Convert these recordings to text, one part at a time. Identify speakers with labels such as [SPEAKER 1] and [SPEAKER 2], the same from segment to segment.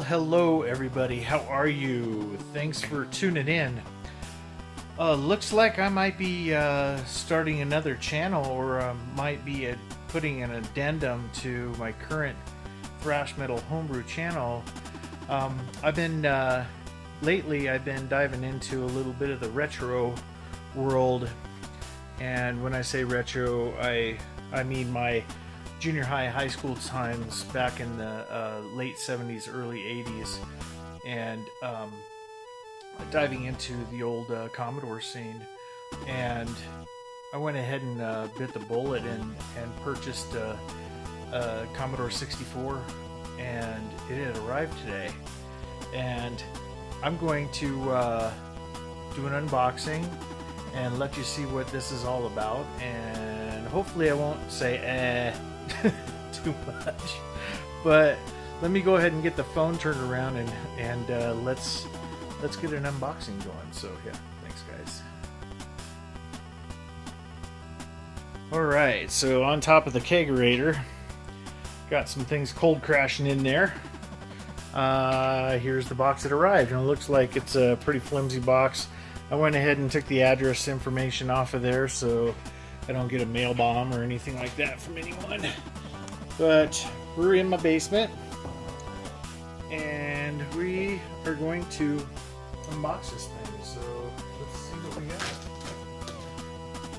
[SPEAKER 1] Hello everybody. How are you? Thanks for tuning in. Looks like I might be starting another channel, or might be putting an addendum to my current thrash metal homebrew channel. Lately I've been diving into a little bit of the retro world, and when I say retro, I mean my junior high school times back in the late 70s, early 80s, and diving into the old Commodore scene. And I went ahead and bit the bullet and purchased a Commodore 64, and it had arrived today. And I'm going to do an unboxing and let you see what this is all about, and hopefully I won't say too much, but let me go ahead and get the phone turned around and let's get an unboxing going. So yeah, thanks guys. Alright, so on top of the kegerator, got some things cold crashing in there. Here's the box that arrived, and it looks like it's a pretty flimsy box. I went ahead and took the address information off of there so I don't get a mail bomb or anything like that from anyone. But we're in my basement, and we are going to unbox this thing. So let's see what we got.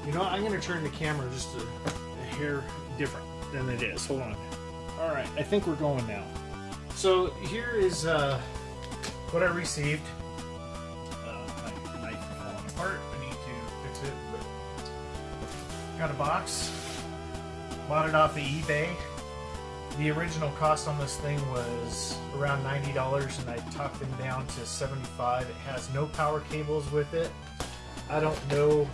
[SPEAKER 1] You know, I'm going to turn the camera just a hair different than it is. Hold on. Alright, I think we're going now. So here is what I received. My knife is falling apart. I need to fix it. But got a box. Bought it off of eBay. The original cost on this thing was around $90, and I talked them down to $75. It has no power cables with it. I don't know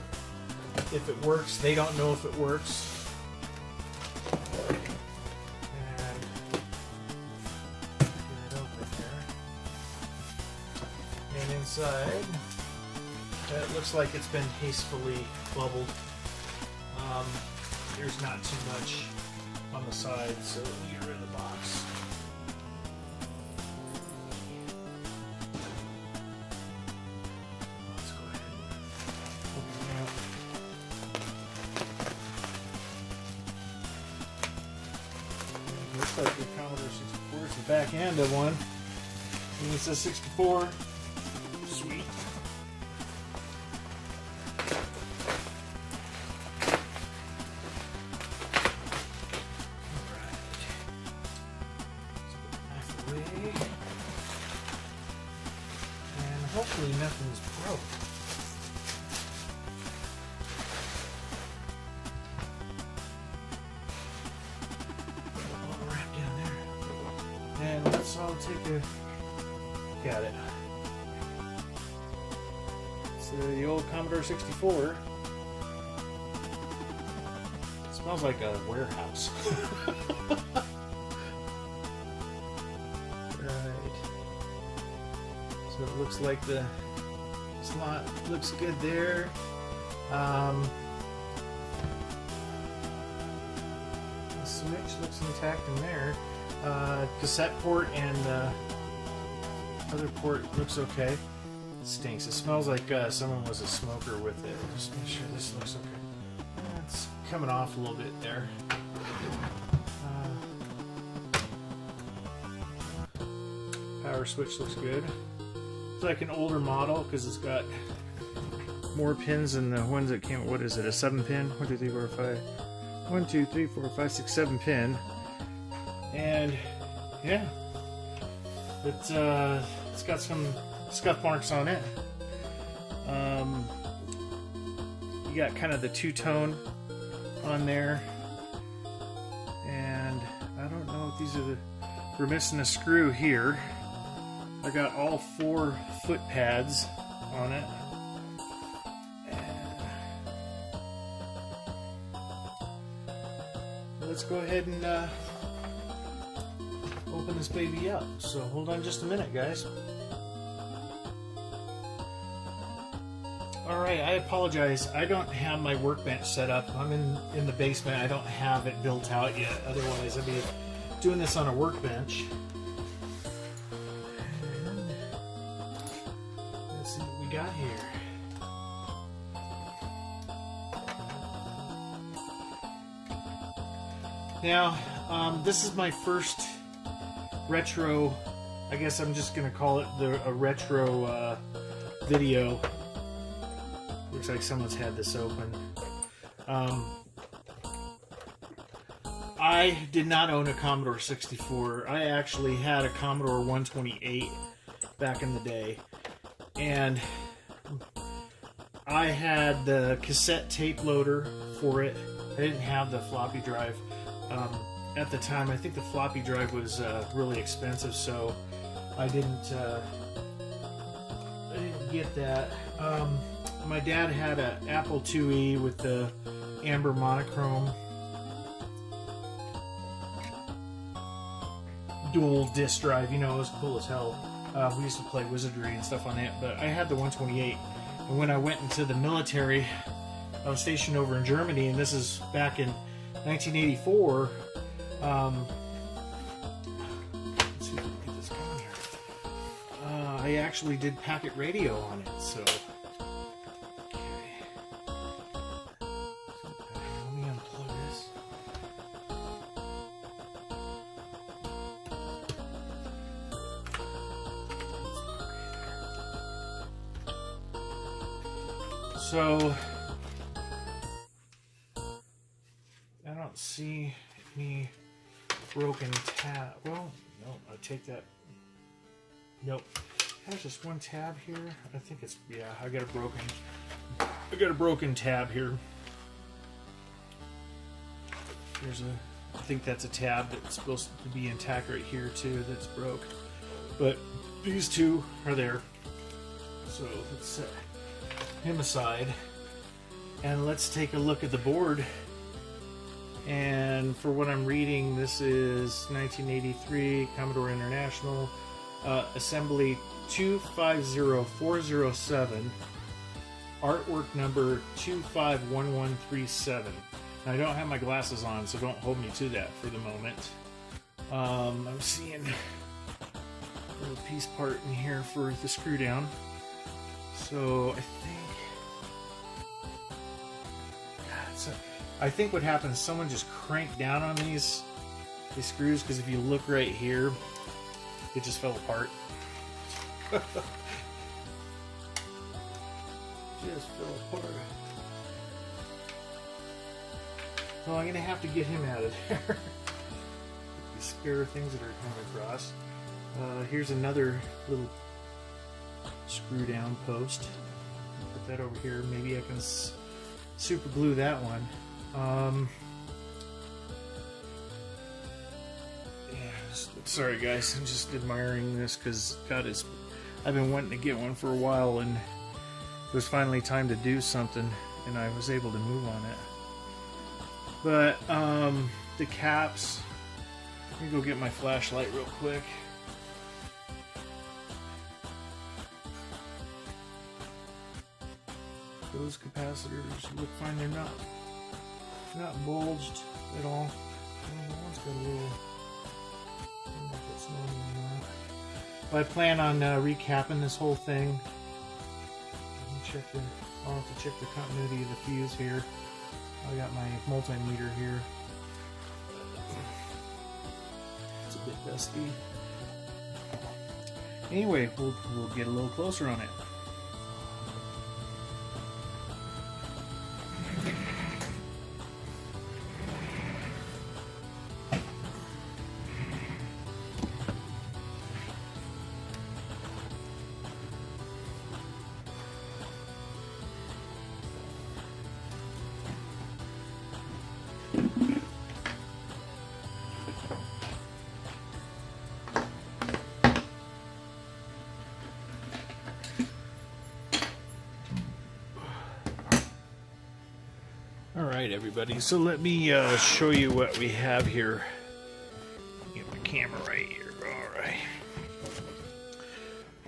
[SPEAKER 1] if it works. They don't know if it works. And inside, it looks like it's been hastily bubbled. There's not too much on the side, so let me get rid of the box. Let's go ahead and open it up. It looks like the Commodore 64 is the back end of one. And it says 64. Sweet. And hopefully nothing's broke. All wrapped down there. And let's all take a look at it. It's the old Commodore 64. It smells like a warehouse. So it looks like the slot looks good there. The switch looks intact in there. Cassette port and the other port looks okay. It stinks. It smells like someone was a smoker with it. Just make sure this looks okay. It's coming off a little bit there. Power switch looks good. It's like an older model because it's got more pins than the ones that came. What is it? A 7-pin? 1, 2, 3, 4, 5. 1, 2, 3, 4, 5, 6, 7 pin. And yeah, it's got some scuff marks on it. You got kind of the two-tone on there, and I don't know if these are we're missing a screw here. I got all 4 foot pads on it. And let's go ahead and open this baby up. So hold on just a minute, guys. Alright, I apologize. I don't have my workbench set up. I'm in the basement. I don't have it built out yet. Otherwise, I'd be doing this on a workbench. Now, this is my first retro, I guess I'm just going to call it a retro video. Looks like someone's had this open. I did not own a Commodore 64. I actually had a Commodore 128 back in the day. And I had the cassette tape loader for it. I didn't have the floppy drive. At the time, I think the floppy drive was really expensive, so I didn't get that. My dad had an Apple IIe with the amber monochrome dual disc drive. You know, it was cool as hell. We used to play Wizardry and stuff on it, but I had the 128. And when I went into the military, I was stationed over in Germany, and this is back in 1984. Let's see if we can get this going here. I actually did packet radio on it, so. Let me unplug this. So, I don't see any broken tab. Well, no, I take that. Nope. There's just one tab here. I think it's, yeah, I got a broken tab here. There's I think that's a tab that's supposed to be intact right here too, that's broke. But these two are there. So let's set him aside. And let's take a look at the board. And for what I'm reading, this is 1983 Commodore International, assembly 250407, artwork number 251137. Now, I don't have my glasses on, so don't hold me to that for the moment. I'm seeing a little piece part in here for the screw down. So I think what happened is someone just cranked down on these screws, because if you look right here, it just fell apart. Just fell apart. Well, I'm going to have to get him out of there. These spare things that are coming across. Here's another little screw down post. Put that over here. Maybe I can super glue that one. Sorry guys, I'm just admiring this because I've been wanting to get one for a while, and it was finally time to do something, and I was able to move on it. But the caps, let me go get my flashlight real quick. Those capacitors look fine. They're not bulged at all. One's got a little. I don't know if it's normal or not. But I plan on recapping this whole thing. I'll have to check the continuity of the fuse here. I got my multimeter here. It's a bit dusty. Anyway, we'll get a little closer on it. Alright everybody, so let me show you what we have here. Get my camera right here.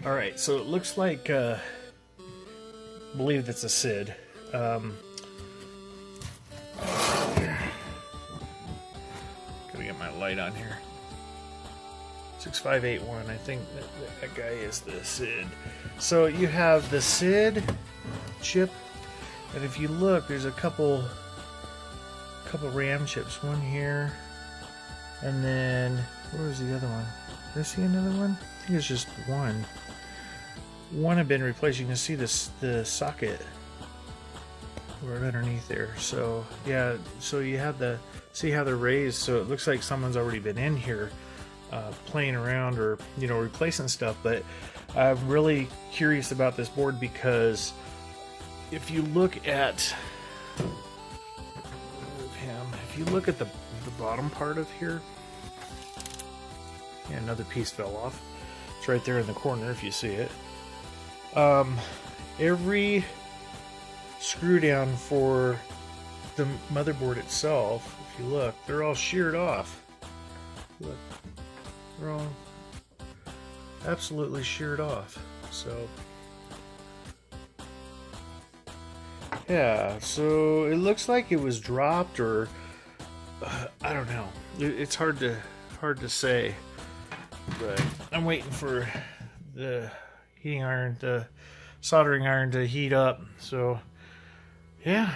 [SPEAKER 1] Alright, so it looks like, I believe that's a SID. Gotta get my light on here. 6581, I think that guy is the SID. So you have the SID chip, and if you look, there's a couple RAM chips. One here, And then, where was the other one? Did I see another one? I think it's just one. One I've been replacing. You can see this, the socket right underneath there. So yeah, so you have the, see how they're raised, so it looks like someone's already been in here playing around or, you know, replacing stuff. But I'm really curious about this board because if you look at, if you look at the bottom part of here, yeah, another piece fell off. It's right there in the corner if you see it. Every screw down for the motherboard itself, if you look, they're all sheared off. Look, they're all absolutely sheared off. So yeah, so it looks like it was dropped, or I don't know. It's hard to say. But I'm waiting for the heating iron, the soldering iron to heat up. So yeah,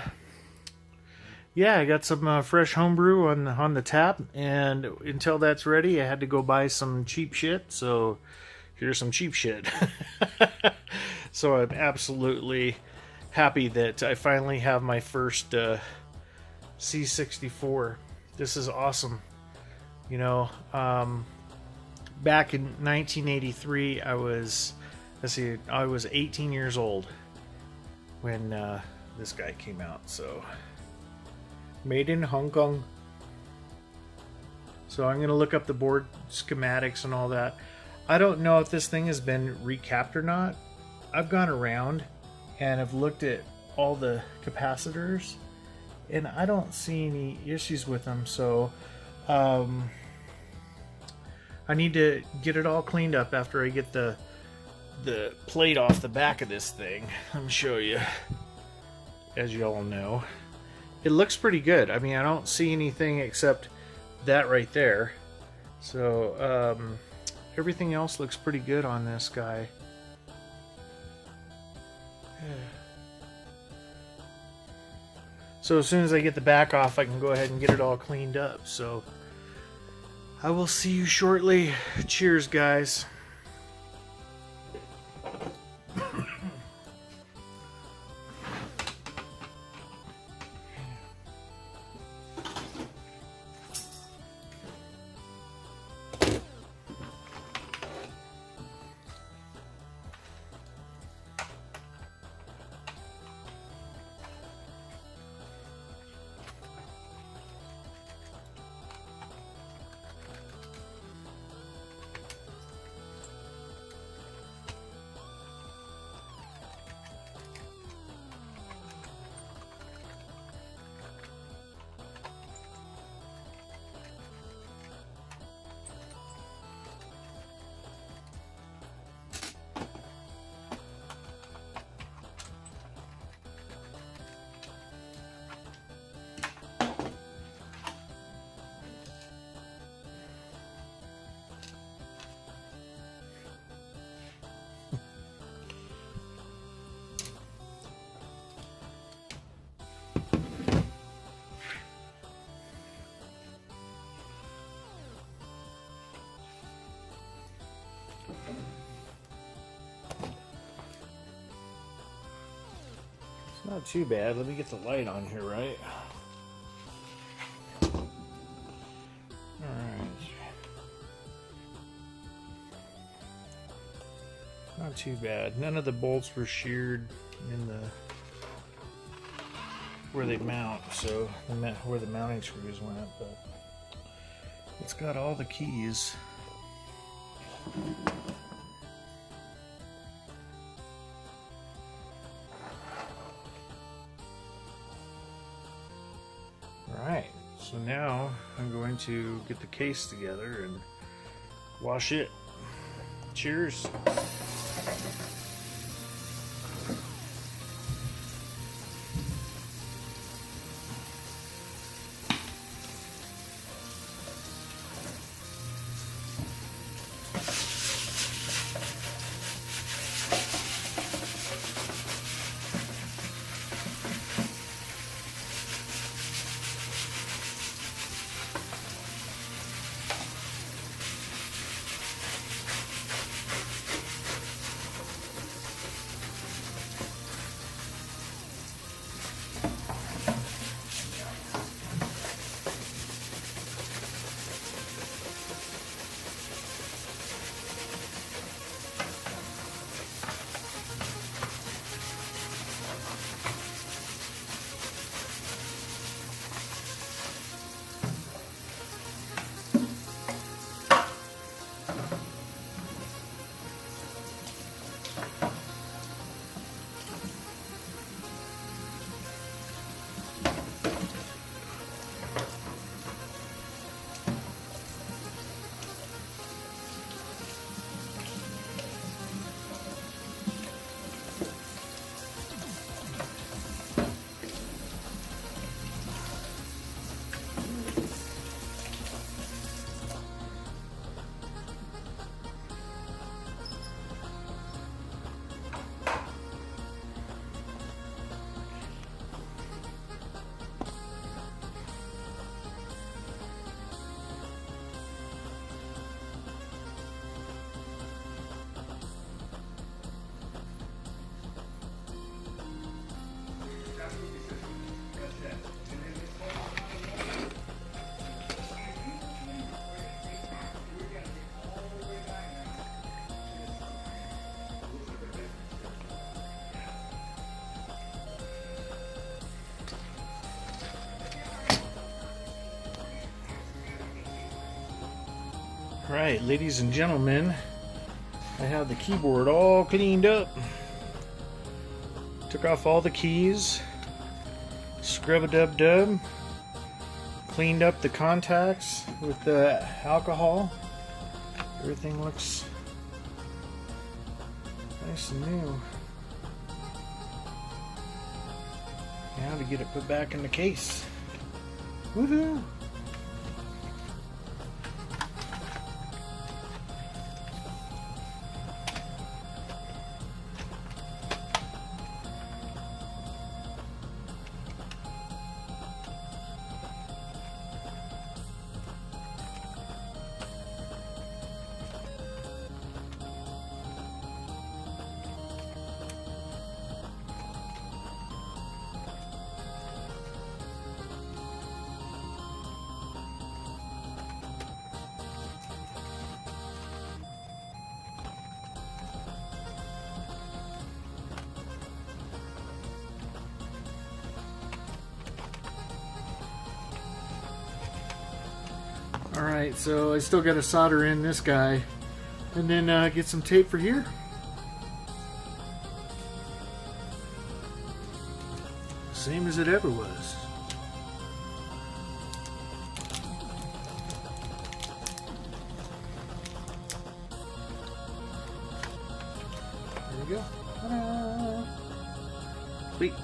[SPEAKER 1] I got some fresh homebrew on the tap, and until that's ready, I had to go buy some cheap shit. So here's some cheap shit. So I'm absolutely happy that I finally have my first C64. This is awesome. You know, back in 1983, I was 18 years old when this guy came out. So made in Hong Kong. So I'm gonna look up the board schematics and all that. I don't know if this thing has been recapped or not. I've gone around and I've looked at all the capacitors, and I don't see any issues with them. So I need to get it all cleaned up after I get the plate off the back of this thing. Let me show you. As you all know, it looks pretty good. I mean, I don't see anything except that right there. So everything else looks pretty good on this guy. So as soon as I get the back off, I can go ahead and get it all cleaned up. So I will see you shortly. Cheers, guys. Not too bad. Let me get the light on here, right? Alright. Not too bad. None of the bolts were sheared in the where they mount, so where the mounting screws went, but it's got all the keys. Alright, so now I'm going to get the case together and wash it. Cheers. Alright, ladies and gentlemen, I have the keyboard all cleaned up. Took off all the keys, scrub-a-dub-dub, cleaned up the contacts with the alcohol. Everything looks nice and new. Now to get it put back in the case. Woohoo! Alright, so I still got to solder in this guy and then get some tape for here. Same as it ever was. There we go. Ta-da! Sweet.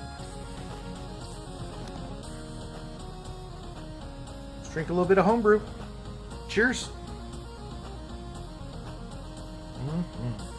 [SPEAKER 1] Let's drink a little bit of homebrew. Cheers. Mm-hmm.